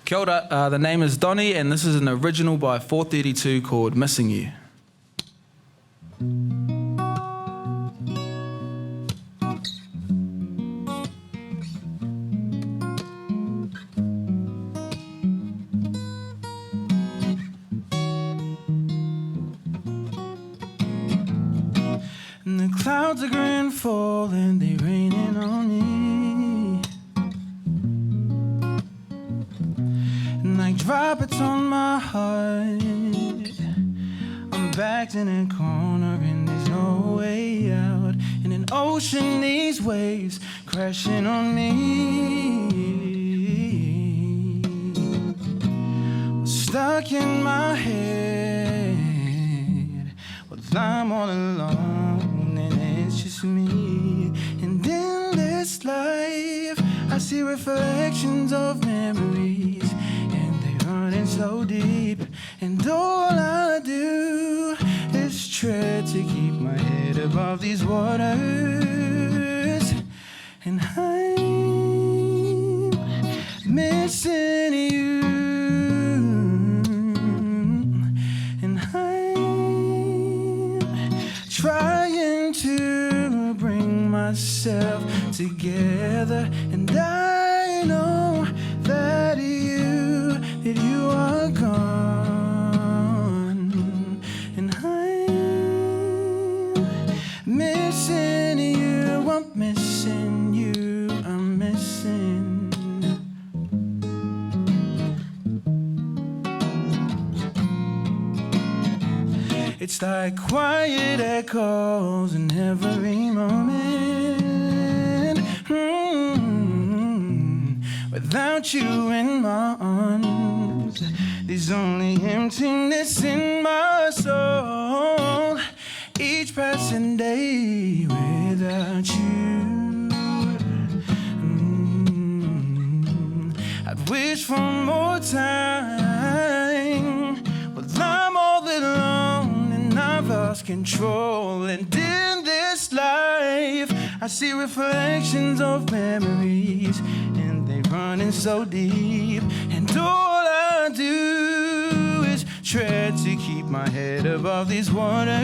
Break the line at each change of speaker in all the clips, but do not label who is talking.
Kia ora, the name is Donnie, and this is an original by 432 called Missing You. And the clouds are gray and fall, and they raining on me. Like droplets on my heart, I'm backed in a corner and there's no way out. In an ocean, these waves crashing on me. Stuck in my head, well, I'm all alone and it's just me. And in this life, I see reflections of memories, running so deep, and all I do is try to keep my head above these waters. And I'm missing you, and I'm trying to bring myself together, and I know that you are gone, and I'm missing you, I'm missing you, I'm missing. It's like quiet echoes in every moment. Without you in my arms, there's only emptiness in my soul. Each passing day without you, I'd wish for more time. Well, I'm all alone and I've lost control. And in this life, I see reflections of memories, running so deep, and all I do is try to keep my head above these waters.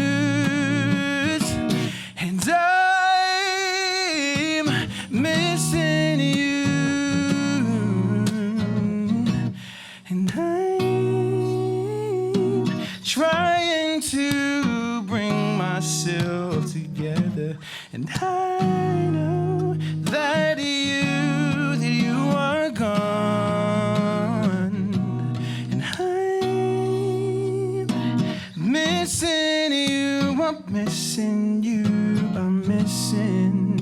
And I'm missing you, and I'm trying to bring myself together, and I know that you are gone, and I'm missing you, I'm missing you, I'm missing